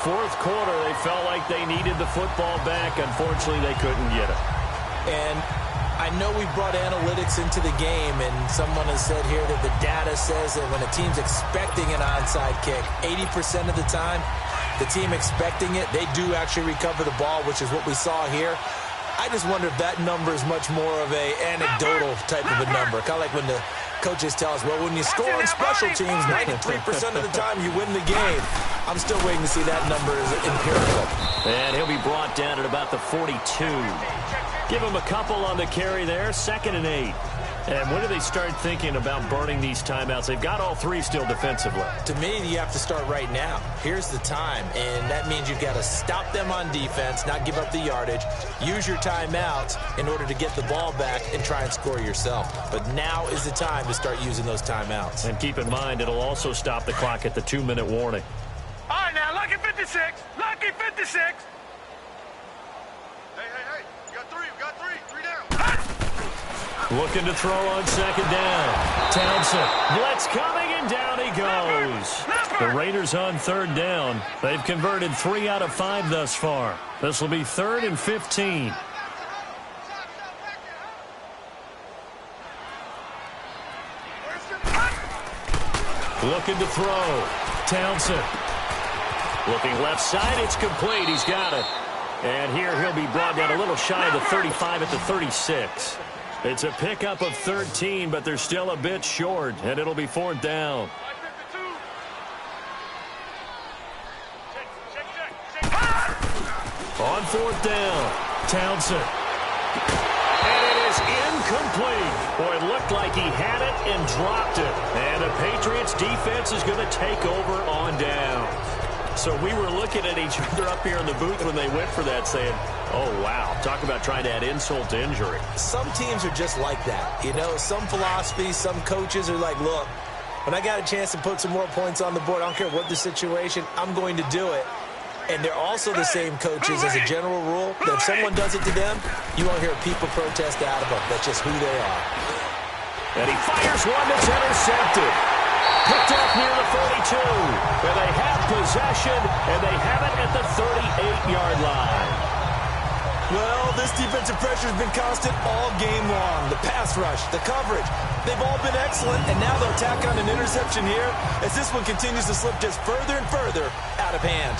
Fourth quarter, they felt like they needed the football back. Unfortunately, they couldn't get it. And I know we brought analytics into the game, and someone has said here that the data says that when a team's expecting an onside kick, 80% of the time, the team expecting it, they do actually recover the ball, which is what we saw here. I just wonder if that number is much more of a anecdotal type of a number. Kind of like when the coaches tell us, well, when you score on special teams, 93% of the time you win the game. I'm still waiting to see that number as empirical. And he'll be brought down at about the 42. Give him a couple on the carry there, 2nd and 8. And when do they start thinking about burning these timeouts? They've got all 3 still defensively. To me, you have to start right now. Here's the time, and that means you've got to stop them on defense, not give up the yardage, use your timeouts in order to get the ball back and try and score yourself. But now is the time to start using those timeouts. And keep in mind, it'll also stop the clock at the 2-minute warning. All right, now, lucky 56. Lucky 56. Hey. You got 3. 3 down. Looking to throw on 2nd down. Townsend. Blitz coming, and down he goes. The Raiders on 3rd down. They've converted 3 out of 5 thus far. This will be 3rd and 15. Looking to throw. Townsend. Looking left side. It's complete. He's got it. And here he'll be brought down a little shy of the 35 at the 36. It's a pickup of 13, but they're still a bit short, and it'll be 4th down. On 4th down, Townsend. And it is incomplete. Boy, it looked like he had it and dropped it. And the Patriots defense is going to take over on down. So we were looking at each other up here in the booth when they went for that, saying, oh, wow, talk about trying to add insult to injury. Some teams are just like that. You know, some philosophies, some coaches are like, look, when I got a chance to put some more points on the board, I don't care what the situation, I'm going to do it. And they're also the same coaches as a general rule that if someone does it to them, you won't hear people protest out of them. That's just who they are. And he fires one that's intercepted. Picked up near the 42. And they have possession, and they have it at the 38-yard line. Well, this defensive pressure has been constant all game long. The pass rush, the coverage, they've all been excellent, and now they'll tack on an interception here as this one continues to slip just further and further out of hand.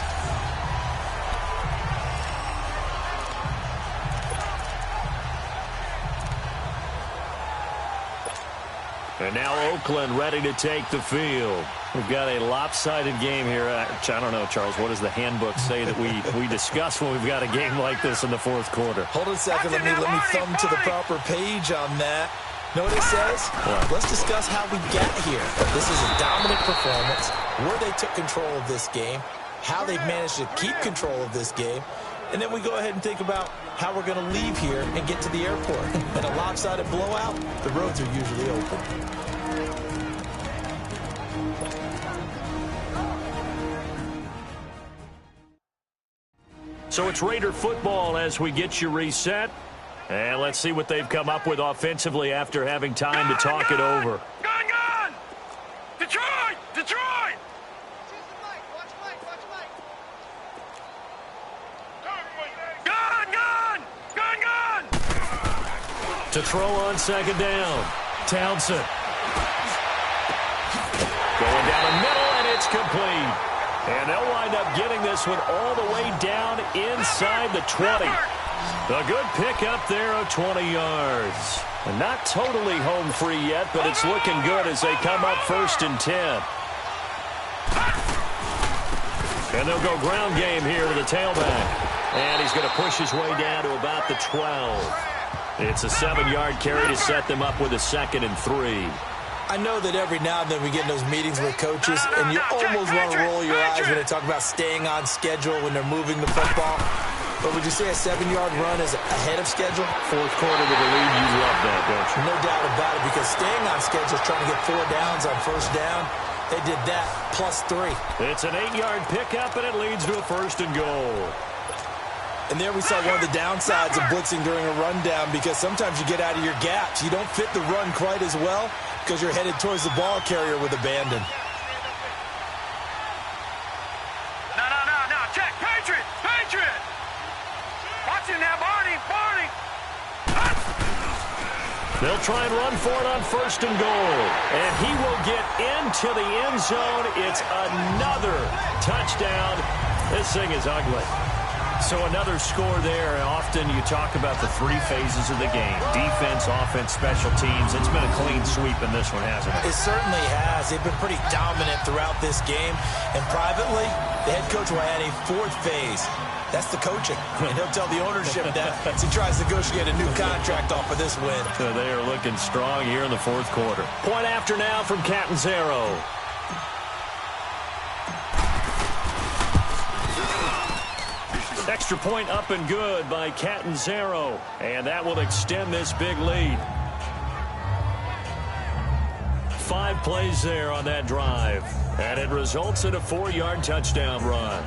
And now Oakland ready to take the field. We've got a lopsided game here. I don't know, Charles, what does the handbook say that we discuss when we've got a game like this in the 4th quarter? Hold on a second. Let me thumb to the proper page on that. Know what it says? Let's discuss how we got here. This is a dominant performance, where they took control of this game, how they've managed to keep control of this game, and then we go ahead and think about how we're going to leave here and get to the airport. In a lopsided blowout, the roads are usually open. So it's Raider football as we get you reset. And let's see what they've come up with offensively after having time to talk it over. Gone! Detroit! Detroit! Gone! To throw on 2nd down. Townsend. Going down the middle, and it's complete. And they'll wind up getting this one all the way down inside the 20. A good pickup there of 20 yards. And not totally home free yet, but it's looking good as they come up 1st and 10. And they'll go ground game here to the tailback. And he's going to push his way down to about the 12. It's a 7-yard carry to set them up with a 2nd and 3. I know that every now and then we get in those meetings with coaches, and you almost want to roll your eyes when they talk about staying on schedule when they're moving the football. But would you say a 7-yard run is ahead of schedule? Fourth quarter with a lead, you love that, don't you? No doubt about it, because staying on schedule is trying to get 4 downs on first down. They did that plus 3. It's an 8-yard pickup, and it leads to a 1st and goal. And there we saw one of the downsides of blitzing during a rundown, because sometimes you get out of your gaps. You don't fit the run quite as well because you're headed towards the ball carrier with abandon. No. Check. Patriot. Watch it now, Barney. They'll try and run for it on 1st and goal. And he will get into the end zone. It's another touchdown. This thing is ugly. So another score there. Often you talk about the 3 phases of the game. Defense, offense, special teams. It's been a clean sweep in this one, hasn't it? It certainly has. They've been pretty dominant throughout this game. And privately, the head coach will add a 4th phase. That's the coaching. And he'll tell the ownership that as he tries to negotiate a new contract off of this win. So they are looking strong here in the 4th quarter. Point after now from Catanzaro. Extra point up and good by Catanzaro. And that will extend this big lead. 5 plays there on that drive. And it results in a 4-yard touchdown run.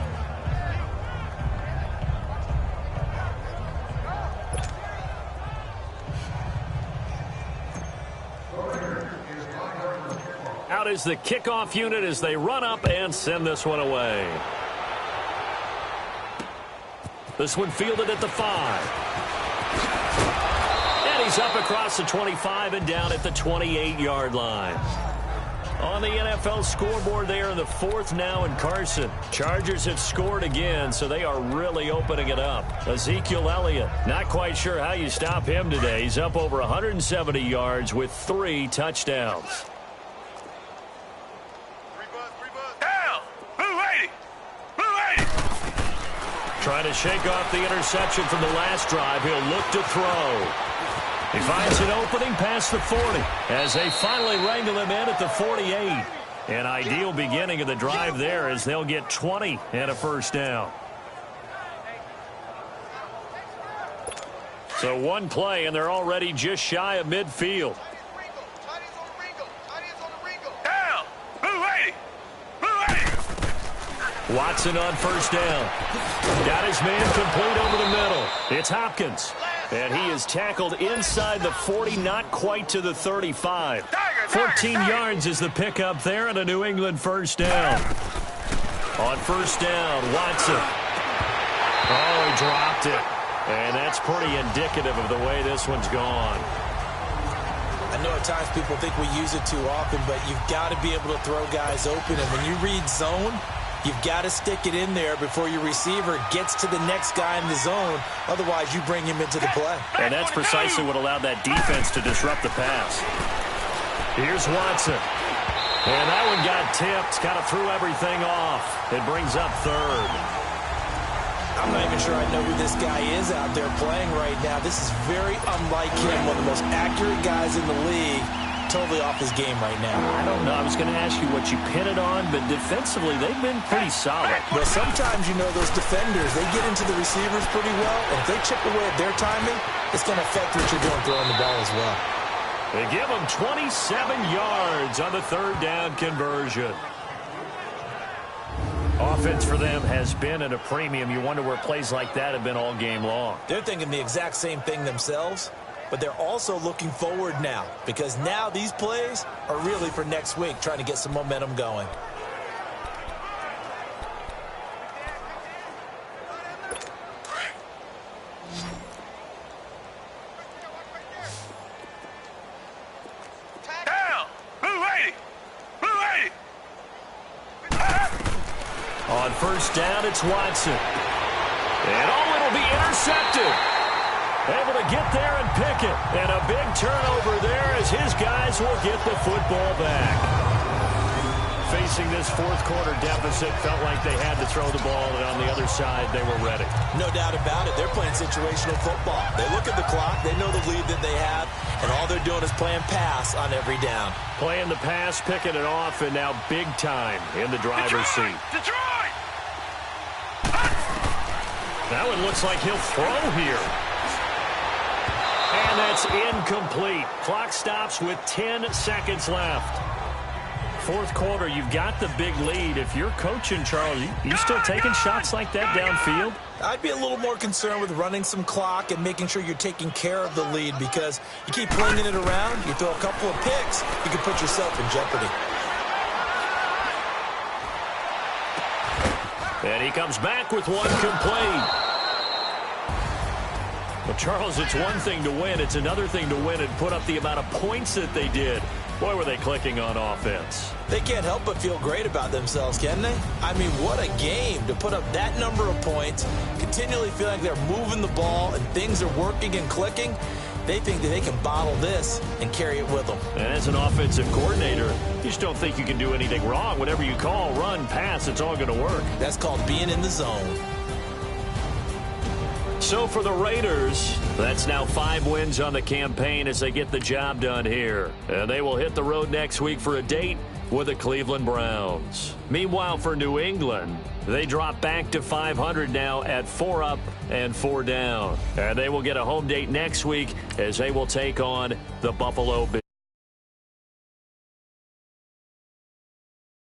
Out is the kickoff unit as they run up and send this one away. This one fielded at the 5. And he's up across the 25 and down at the 28-yard line. On the NFL scoreboard there in the 4th now in Carson. Chargers have scored again, so they are really opening it up. Ezekiel Elliott, not quite sure how you stop him today. He's up over 170 yards with 3 touchdowns. Trying to shake off the interception from the last drive. He'll look to throw. He finds an opening past the 40 as they finally wrangle him in at the 48. An ideal beginning of the drive there as they'll get 20 and a 1st down. So 1 play, and they're already just shy of midfield. Watson on 1st down. Got his man complete over the middle. It's Hopkins. And he is tackled inside the 40, not quite to the 35. 14 yards is the pickup there and a New England 1st down. On 1st down, Watson. Oh, he dropped it. And that's pretty indicative of the way this one's gone. I know at times people think we use it too often, but you've got to be able to throw guys open. And when you read zone, you've got to stick it in there before your receiver gets to the next guy in the zone. Otherwise, you bring him into the play. And that's precisely what allowed that defense to disrupt the pass. Here's Watson. And that one got tipped. Kind of threw everything off. It brings up 3rd. I'm not even sure I know who this guy is out there playing right now. This is very unlike him, one of the most accurate guys in the league. Totally off his game right now. I don't know. I was going to ask you what you pin it on, but defensively, they've been pretty solid. Well, sometimes, you know, those defenders, they get into the receivers pretty well, and if they chip away at their timing, it's going to affect what you're doing throwing the ball as well. They give them 27 yards on the 3rd down conversion. Offense for them has been at a premium. You wonder where plays like that have been all game long. They're thinking the exact same thing themselves. But they're also looking forward now, because now these plays are really for next week, trying to get some momentum going. On 1st down, it's Watson. And it'll be intercepted. Able to get there and pick it. And a big turnover there as his guys will get the football back. facing this fourth quarter deficit, felt like they had to throw the ball, and on the other side, they were ready. No doubt about it. They're playing situational football. They look at the clock. They know the lead that they have, and all they're doing is playing pass on every down. Playing the pass, picking it off, and now big time in the driver's seat. Detroit! That one looks like he'll throw here. And that's incomplete. Clock stops with 10 seconds left. Fourth quarter, you've got the big lead. If you're coaching, Charles, you still taking shots like that downfield? I'd be a little more concerned with running some clock and making sure you're taking care of the lead, because you keep flinging it around, you throw a couple of picks, you can put yourself in jeopardy. And he comes back with one complete. Well, Charles, it's one thing to win. It's another thing to win and put up the amount of points that they did. Boy, were they clicking on offense. They can't help but feel great about themselves, can they? I mean, what a game to put up that number of points, continually feel like they're moving the ball and things are working and clicking. They think that they can bottle this and carry it with them. And as an offensive coordinator, you just don't think you can do anything wrong. Whatever you call, run, pass, it's all going to work. That's called being in the zone. So for the Raiders, that's now 5 wins on the campaign as they get the job done here. And they will hit the road next week for a date with the Cleveland Browns. Meanwhile, for New England, they drop back to 500 now at 4 up and 4 down. And they will get a home date next week as they will take on the Buffalo Bills.